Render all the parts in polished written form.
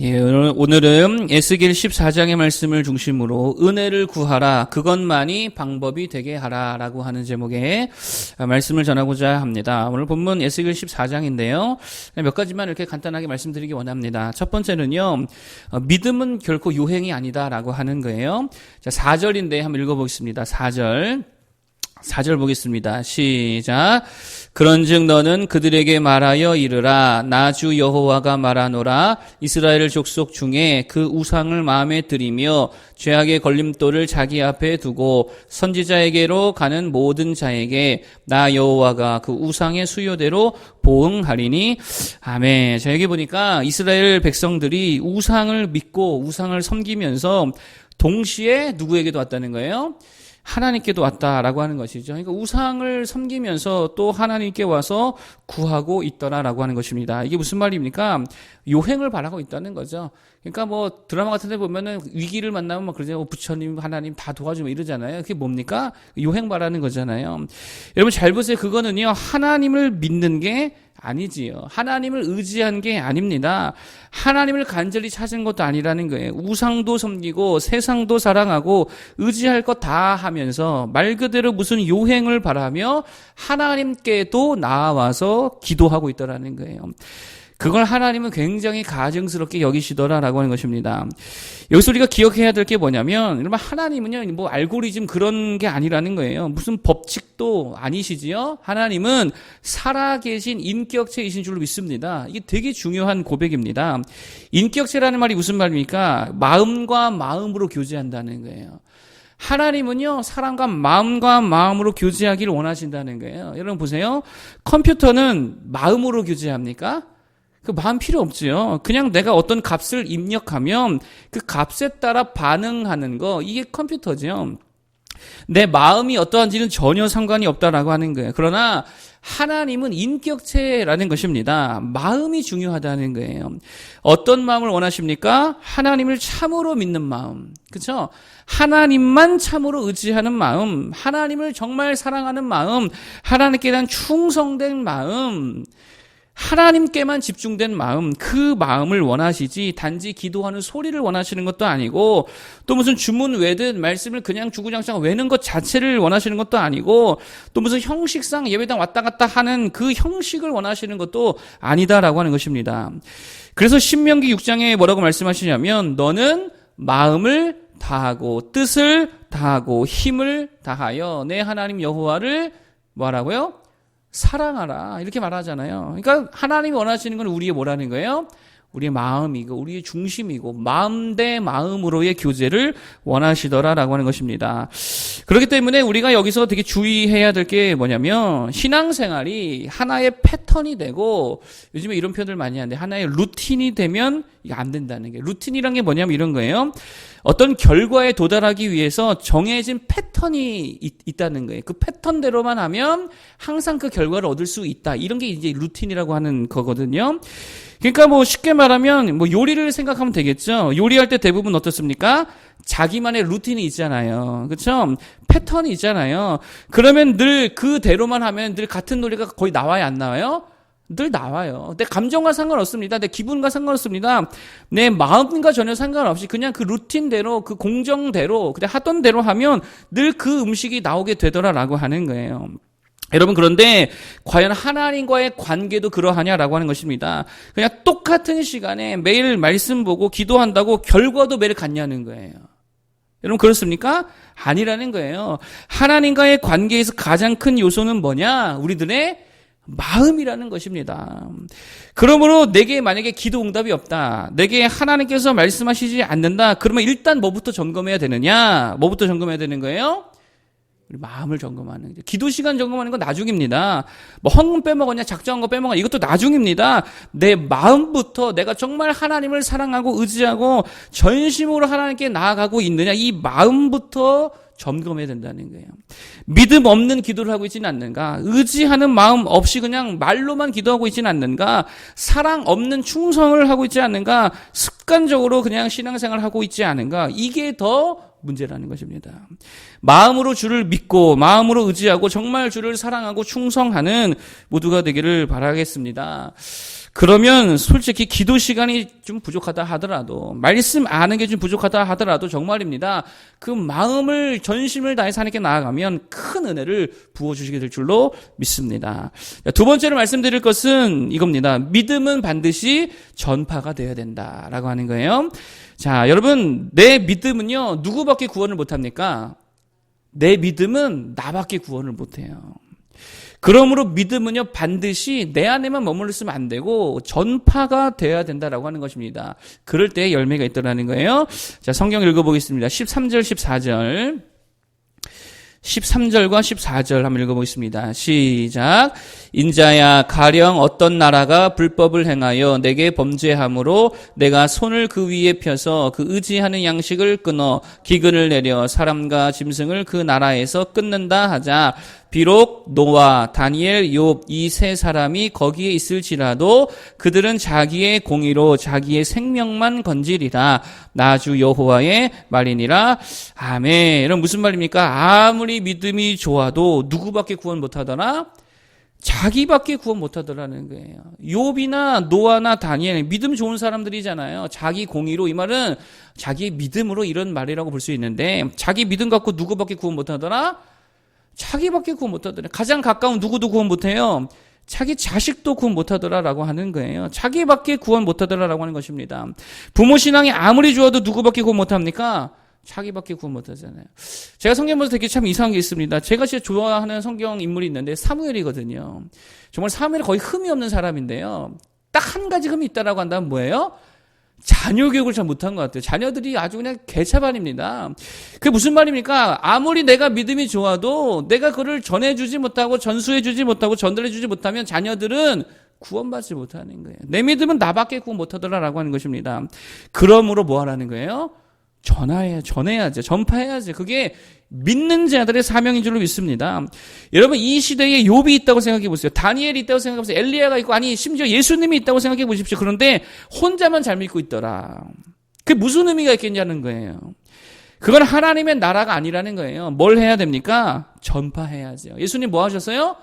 예, 오늘은 에스겔 14장의 말씀을 중심으로 은혜를 구하라, 그것만이 방법이 되게 하라라고 하는 제목의 말씀을 전하고자 합니다. 오늘 본문 에스겔 14장인데요. 몇 가지만 이렇게 간단하게 말씀드리기 원합니다. 첫 번째는요, 믿음은 결코 요행이 아니다라고 하는 거예요. 자, 4절인데 한번 읽어보겠습니다. 4절 보겠습니다. 시작. 그런즉 너는 그들에게 말하여 이르라. 나 주 여호와가 말하노라. 이스라엘 족속 중에 그 우상을 마음에 들이며 죄악의 걸림돌을 자기 앞에 두고 선지자에게로 가는 모든 자에게 나 여호와가 그 우상의 수요대로 보응하리니. 아멘. 자, 여기 보니까 이스라엘 백성들이 우상을 믿고 우상을 섬기면서 동시에 누구에게도 왔다는 거예요? 하나님께도 왔다라고 하는 것이죠. 그러니까 우상을 섬기면서 또 하나님께 와서 구하고 있더라라고 하는 것입니다. 이게 무슨 말입니까? 요행을 바라고 있다는 거죠. 그러니까 뭐 드라마 같은 데 보면은 위기를 만나면 막 그러잖아요. 부처님, 하나님 다 도와주면 이러잖아요. 그게 뭡니까? 요행 바라는 거잖아요. 여러분 잘 보세요. 그거는요, 하나님을 믿는 게 아니지요. 하나님을 의지한 게 아닙니다. 하나님을 간절히 찾은 것도 아니라는 거예요. 우상도 섬기고 세상도 사랑하고 의지할 것 다 하면서 말 그대로 무슨 요행을 바라며 하나님께도 나와서 기도하고 있더라는 거예요. 그걸 하나님은 굉장히 가증스럽게 여기시더라라고 하는 것입니다. 여기서 우리가 기억해야 될 게 뭐냐면, 여러분, 하나님은요, 뭐 알고리즘 그런 게 아니라는 거예요. 무슨 법칙도 아니시지요? 하나님은 살아계신 인격체이신 줄로 믿습니다. 이게 되게 중요한 고백입니다. 인격체라는 말이 무슨 말입니까? 마음과 마음으로 교제한다는 거예요. 하나님은요, 사람과 마음으로 교제하기를 원하신다는 거예요. 여러분 보세요. 컴퓨터는 마음으로 교제합니까? 그 마음 필요 없지요. 그냥 내가 어떤 값을 입력하면 그 값에 따라 반응하는 거, 이게 컴퓨터죠. 내 마음이 어떠한지는 전혀 상관이 없다라고 하는 거예요. 그러나 하나님은 인격체라는 것입니다. 마음이 중요하다는 거예요. 어떤 마음을 원하십니까? 하나님을 참으로 믿는 마음. 그렇죠? 하나님만 참으로 의지하는 마음, 하나님을 정말 사랑하는 마음, 하나님께 대한 충성된 마음, 하나님께만 집중된 마음, 그 마음을 원하시지 단지 기도하는 소리를 원하시는 것도 아니고, 또 무슨 주문 외듯 말씀을 그냥 주구장창 외는 것 자체를 원하시는 것도 아니고, 또 무슨 형식상 예배당 왔다 갔다 하는 그 형식을 원하시는 것도 아니다라고 하는 것입니다. 그래서 신명기 6장에 뭐라고 말씀하시냐면, 너는 마음을 다하고 뜻을 다하고 힘을 다하여 내 하나님 여호와를 뭐하라고요? 사랑하라, 이렇게 말하잖아요. 그러니까 하나님이 원하시는 건 우리의 뭐라는 거예요? 우리의 마음이고 우리의 중심이고 마음 대 마음으로의 교제를 원하시더라라고 하는 것입니다. 그렇기 때문에 우리가 여기서 되게 주의해야 될 게 뭐냐면, 신앙생활이 하나의 패턴이 되고, 요즘에 이런 표현들 많이 하는데 하나의 루틴이 되면 이게 안 된다는 게, 루틴이란 게 뭐냐면 이런 거예요. 어떤 결과에 도달하기 위해서 정해진 패턴이 있다는 거예요. 그 패턴대로만 하면 항상 그 결과를 얻을 수 있다. 이런 게 이제 루틴이라고 하는 거거든요. 그러니까 뭐 쉽게 말하면 뭐 요리를 생각하면 되겠죠. 요리할 때 대부분 어떻습니까? 자기만의 루틴이 있잖아요. 그렇죠? 패턴이 있잖아요. 그러면 늘 그대로만 하면 늘 같은 노래가 거의 나와요, 안 나와요? 늘 나와요. 내 감정과 상관없습니다. 내 기분과 상관없습니다. 내 마음과 전혀 상관없이 그냥 그 루틴대로, 그 공정대로, 그냥 하던 대로 하면 늘 그 음식이 나오게 되더라라고 하는 거예요. 여러분, 그런데 과연 하나님과의 관계도 그러하냐라고 하는 것입니다. 그냥 똑같은 시간에 매일 말씀 보고 기도한다고 결과도 매일 같냐는 거예요. 여러분, 그렇습니까? 아니라는 거예요. 하나님과의 관계에서 가장 큰 요소는 뭐냐? 우리들의 마음이라는 것입니다. 그러므로 내게 만약에 기도 응답이 없다, 내게 하나님께서 말씀하시지 않는다, 그러면 일단 뭐부터 점검해야 되느냐? 뭐부터 점검해야 되는 거예요? 우리 마음을 점검하는 거죠. 기도 시간 점검하는 건 나중입니다. 뭐 헌금 빼먹었냐, 작정한 거 빼먹었냐, 이것도 나중입니다. 내 마음부터 내가 정말 하나님을 사랑하고 의지하고 전심으로 하나님께 나아가고 있느냐, 이 마음부터 점검해야 된다는 거예요. 믿음 없는 기도를 하고 있지는 않는가? 의지하는 마음 없이 그냥 말로만 기도하고 있지는 않는가? 사랑 없는 충성을 하고 있지 않는가? 습관적으로 그냥 신앙생활을 하고 있지 않은가? 이게 더 문제라는 것입니다. 마음으로 주를 믿고 마음으로 의지하고 정말 주를 사랑하고 충성하는 모두가 되기를 바라겠습니다. 그러면 솔직히 기도 시간이 좀 부족하다 하더라도, 말씀 아는 게 좀 부족하다 하더라도 정말입니다. 그 마음을, 전심을 다해서 하나님께 나아가면 큰 은혜를 부어주시게 될 줄로 믿습니다. 두 번째로 말씀드릴 것은 이겁니다. 믿음은 반드시 전파가 되어야 된다라고 하는 거예요. 자, 여러분, 내 믿음은요, 누구밖에 구원을 못합니까? 내 믿음은 나밖에 구원을 못해요. 그러므로 믿음은요, 반드시 내 안에만 머물러 있으면 안 되고 전파가 되어야 된다라고 하는 것입니다. 그럴 때 열매가 있더라는 거예요. 자, 성경 읽어보겠습니다. 13절, 14절. 13절과 14절 한번 읽어보겠습니다. 시작. 인자야, 가령 어떤 나라가 불법을 행하여 내게 범죄함으로 내가 손을 그 위에 펴서 그 의지하는 양식을 끊어 기근을 내려 사람과 짐승을 그 나라에서 끊는다 하자. 비록 노아, 다니엘, 욥 이 세 사람이 거기에 있을지라도 그들은 자기의 공의로 자기의 생명만 건지리라. 나 주 여호와의 말이니라. 아멘. 이런 무슨 말입니까? 아무리 믿음이 좋아도 누구밖에 구원 못하더라? 자기밖에 구원 못하더라는 거예요. 욥이나 노아나 다니엘, 믿음 좋은 사람들이잖아요. 자기 공의로, 이 말은 자기의 믿음으로 이런 말이라고 볼 수 있는데, 자기 믿음 갖고 누구밖에 구원 못하더라? 자기밖에 구원 못하더라. 가장 가까운 누구도 구원 못해요. 자기 자식도 구원 못하더라라고 하는 거예요. 자기밖에 구원 못하더라라고 하는 것입니다. 부모 신앙이 아무리 좋아도 누구밖에 구원 못합니까? 자기밖에 구원 못하잖아요. 제가 성경 보면서 되게 참 이상한 게 있습니다. 제가 진짜 좋아하는 성경 인물이 있는데 사무엘이거든요. 정말 사무엘이 거의 흠이 없는 사람인데요. 딱 한 가지 흠이 있다라고 한다면 뭐예요? 자녀 교육을 잘 못한 것 같아요. 자녀들이 아주 그냥 개차반입니다. 그게 무슨 말입니까? 아무리 내가 믿음이 좋아도 내가 그를 전해주지 못하고 전수해주지 못하고 전달해주지 못하면 자녀들은 구원받지 못하는 거예요. 내 믿음은 나밖에 구원 못하더라라고 하는 것입니다. 그러므로 뭐 하라는 거예요? 전해야죠. 전파해야죠. 그게 믿는 자들의 사명인 줄로 믿습니다. 여러분, 이 시대에 욥이 있다고 생각해 보세요. 다니엘이 있다고 생각해 보세요. 엘리야가 있고, 아니 심지어 예수님이 있다고 생각해 보십시오. 그런데 혼자만 잘 믿고 있더라. 그게 무슨 의미가 있겠냐는 거예요. 그건 하나님의 나라가 아니라는 거예요. 뭘 해야 됩니까? 전파해야죠. 예수님 뭐 하셨어요?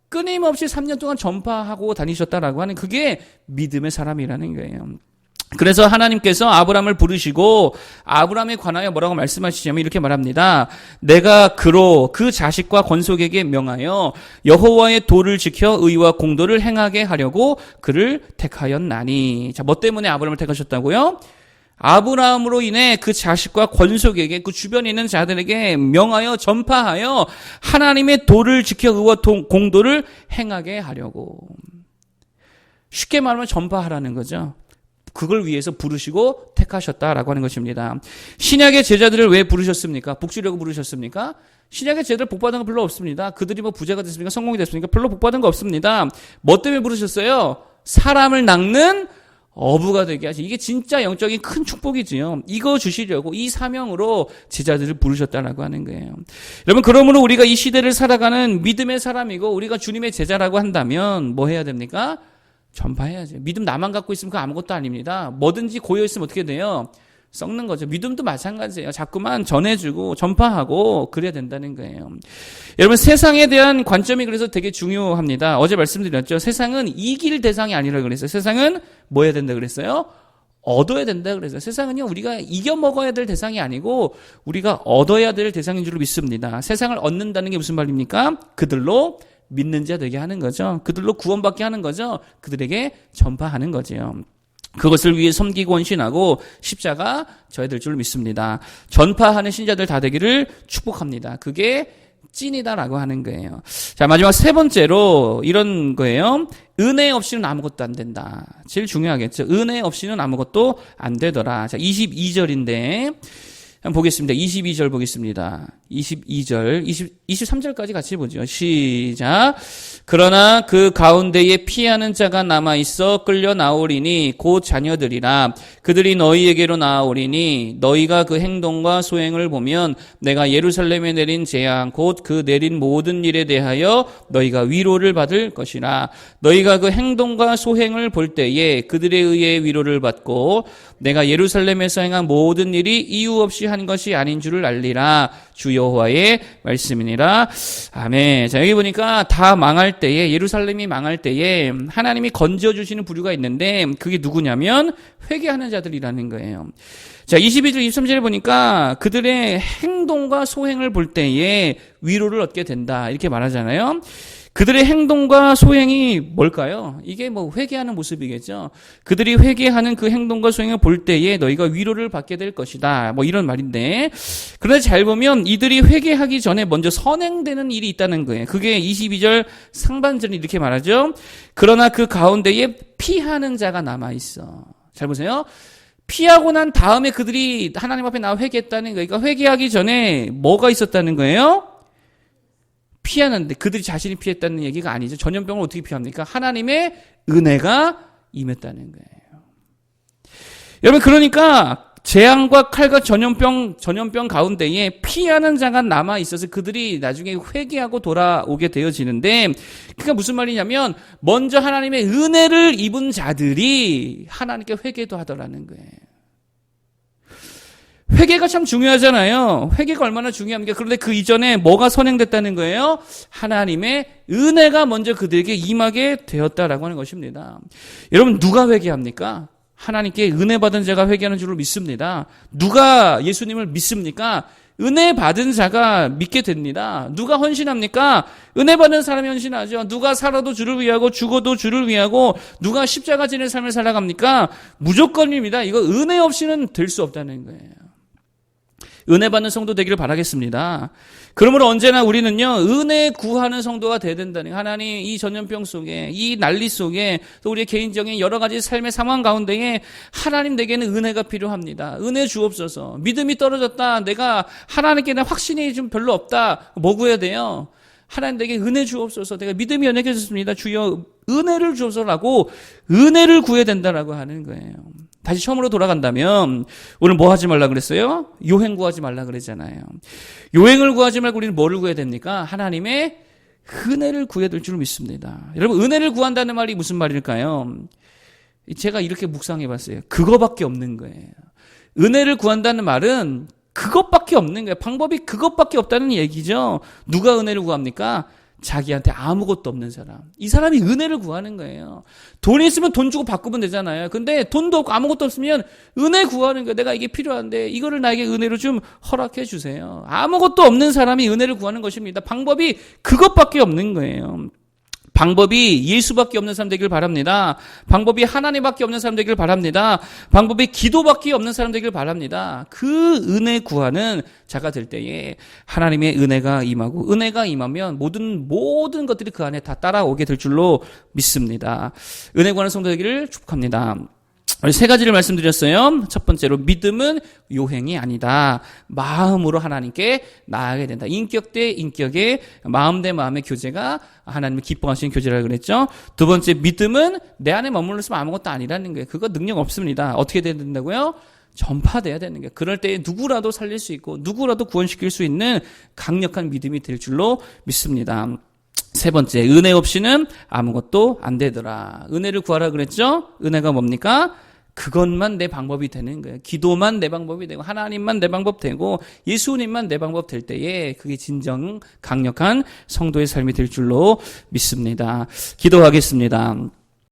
끊임없이 3년 동안 전파하고 다니셨다라고 하는, 그게 믿음의 사람이라는 거예요. 그래서 하나님께서 아브라함을 부르시고 아브라함에 관하여 뭐라고 말씀하시냐면 이렇게 말합니다. 내가 그로 그 자식과 권속에게 명하여 여호와의 도를 지켜 의와 공도를 행하게 하려고 그를 택하였나니. 자, 뭐 때문에 아브라함을 택하셨다고요? 아브라함으로 인해 그 자식과 권속에게, 그 주변에 있는 자들에게 명하여 전파하여 하나님의 도를 지켜 의와 공도를 행하게 하려고. 쉽게 말하면 전파하라는 거죠. 그걸 위해서 부르시고 택하셨다라고 하는 것입니다. 신약의 제자들을 왜 부르셨습니까? 복 주려고 부르셨습니까? 신약의 제자들 복 받은 거 별로 없습니다. 그들이 뭐 부자가 됐습니까? 성공이 됐습니까? 별로 복 받은 거 없습니다. 뭐 때문에 부르셨어요? 사람을 낚는 어부가 되게 하시. 이게 진짜 영적인 큰 축복이지요. 이거 주시려고 이 사명으로 제자들을 부르셨다라고 하는 거예요. 여러분, 그러므로 우리가 이 시대를 살아가는 믿음의 사람이고 우리가 주님의 제자라고 한다면 뭐 해야 됩니까? 전파해야죠. 믿음 나만 갖고 있으면 그거 아무것도 아닙니다. 뭐든지 고여있으면 어떻게 돼요? 썩는 거죠. 믿음도 마찬가지예요. 자꾸만 전해주고 전파하고 그래야 된다는 거예요. 여러분, 세상에 대한 관점이 그래서 되게 중요합니다. 어제 말씀드렸죠. 세상은 이길 대상이 아니라 그랬어요. 세상은 뭐 해야 된다 그랬어요? 얻어야 된다 그랬어요. 세상은요, 우리가 이겨 먹어야 될 대상이 아니고 우리가 얻어야 될 대상인 줄로 믿습니다. 세상을 얻는다는 게 무슨 말입니까? 그들로 믿는 자 되게 하는 거죠. 그들로 구원받게 하는 거죠. 그들에게 전파하는 거죠. 그것을 위해 섬기고 헌신하고 십자가 져야 될 줄 믿습니다. 전파하는 신자들 다 되기를 축복합니다. 그게 찐이다라고 하는 거예요. 자, 마지막 세 번째로 이런 거예요. 은혜 없이는 아무것도 안 된다. 제일 중요하겠죠. 은혜 없이는 아무것도 안 되더라. 자, 22절인데 한번 보겠습니다. 22절 보겠습니다. 22절, 23절까지 같이 보죠. 시작. 그러나 그 가운데에 피하는 자가 남아있어 끌려 나오리니 곧 자녀들이라. 그들이 너희에게로 나아오리니 너희가 그 행동과 소행을 보면 내가 예루살렘에 내린 재앙 곧 그 내린 모든 일에 대하여 너희가 위로를 받을 것이라. 너희가 그 행동과 소행을 볼 때에 그들에 의해 위로를 받고 내가 예루살렘에서 행한 모든 일이 이유 없이 한 것이 아닌 줄을 알리라. 주 여호와의 말씀이니라. 아멘. 자, 여기 보니까 다 망할 때에, 예루살렘이 망할 때에 하나님이 건져주시는 부류가 있는데 그게 누구냐면 회개하는 자들이라는 거예요. 자, 22절, 23절에 보니까 그들의 행동과 소행을 볼 때에 위로를 얻게 된다. 이렇게 말하잖아요. 그들의 행동과 소행이 뭘까요? 이게 뭐 회개하는 모습이겠죠. 그들이 회개하는 그 행동과 소행을 볼 때에 너희가 위로를 받게 될 것이다. 뭐 이런 말인데, 그런데 잘 보면 이들이 회개하기 전에 먼저 선행되는 일이 있다는 거예요. 그게 22절 상반절이 이렇게 말하죠. 그러나 그 가운데에 피하는 자가 남아있어. 잘 보세요. 피하고 난 다음에 그들이 하나님 앞에 나와 회개했다는 거예요. 그러니까 회개하기 전에 뭐가 있었다는 거예요? 피하는데, 그들이 자신이 피했다는 얘기가 아니죠. 전염병을 어떻게 피합니까? 하나님의 은혜가 임했다는 거예요. 여러분, 그러니까 재앙과 칼과 전염병 가운데에 피하는 자가 남아 있어서 그들이 나중에 회개하고 돌아오게 되어지는데, 그러니까 무슨 말이냐면 먼저 하나님의 은혜를 입은 자들이 하나님께 회개도 하더라는 거예요. 회개가 참 중요하잖아요. 회개가 얼마나 중요합니까? 그런데 그 이전에 뭐가 선행됐다는 거예요? 하나님의 은혜가 먼저 그들에게 임하게 되었다라고 하는 것입니다. 여러분, 누가 회개합니까? 하나님께 은혜 받은 자가 회개하는 줄로 믿습니다. 누가 예수님을 믿습니까? 은혜 받은 자가 믿게 됩니다. 누가 헌신합니까? 은혜 받은 사람이 헌신하죠. 누가 살아도 주를 위하고 죽어도 주를 위하고 누가 십자가 지는 삶을 살아갑니까? 무조건입니다. 이거 은혜 없이는 될 수 없다는 거예요. 은혜 받는 성도 되기를 바라겠습니다. 그러므로 언제나 우리는요, 은혜 구하는 성도가 되어야 된다는, 하나님 이 전염병 속에, 이 난리 속에, 또 우리의 개인적인 여러 가지 삶의 상황 가운데에 하나님 내게는 은혜가 필요합니다. 은혜 주옵소서. 믿음이 떨어졌다. 내가 하나님께 대한 확신이 좀 별로 없다. 뭐 구해야 돼요? 하나님 내게 은혜 주옵소서. 내가 믿음이 연약해졌습니다. 주여 은혜를 주옵소서라고 은혜를 구해야 된다라고 하는 거예요. 다시 처음으로 돌아간다면 오늘 뭐 하지 말라 그랬어요? 요행 구하지 말라 그랬잖아요. 요행을 구하지 말고 우리는 뭐를 구해야 됩니까? 하나님의 은혜를 구해야 될 줄 믿습니다. 여러분, 은혜를 구한다는 말이 무슨 말일까요? 제가 이렇게 묵상해 봤어요. 그거밖에 없는 거예요. 은혜를 구한다는 말은 그것밖에 없는 거예요. 방법이 그것밖에 없다는 얘기죠. 누가 은혜를 구합니까? 자기한테 아무것도 없는 사람. 이 사람이 은혜를 구하는 거예요. 돈이 있으면 돈 주고 바꾸면 되잖아요. 근데 돈도 없고 아무것도 없으면 은혜 구하는 거예요. 내가 이게 필요한데 이거를 나에게 은혜로 좀 허락해 주세요. 아무것도 없는 사람이 은혜를 구하는 것입니다. 방법이 그것밖에 없는 거예요. 방법이 예수밖에 없는 사람 되길 바랍니다. 방법이 하나님밖에 없는 사람 되길 바랍니다. 방법이 기도밖에 없는 사람 되길 바랍니다. 그 은혜 구하는 자가 될 때에 하나님의 은혜가 임하고, 은혜가 임하면 모든 것들이 그 안에 다 따라오게 될 줄로 믿습니다. 은혜 구하는 성도 되기를 축복합니다. 세 가지를 말씀드렸어요. 첫 번째로, 믿음은 요행이 아니다. 마음으로 하나님께 나아가야 된다. 인격 대 인격의, 마음 대 마음의 교제가 하나님을 기뻐하시는 교제라고 그랬죠. 두 번째, 믿음은 내 안에 머물렀으면 아무것도 아니라는 거예요. 그거 능력 없습니다. 어떻게 돼야 된다고요? 전파돼야 되는 거예요. 그럴 때 누구라도 살릴 수 있고 누구라도 구원시킬 수 있는 강력한 믿음이 될 줄로 믿습니다. 세 번째, 은혜 없이는 아무것도 안 되더라. 은혜를 구하라 그랬죠? 은혜가 뭡니까? 그것만 내 방법이 되는 거예요. 기도만 내 방법이 되고 하나님만 내 방법 되고 예수님만 내 방법 될 때에 그게 진정 강력한 성도의 삶이 될 줄로 믿습니다. 기도하겠습니다.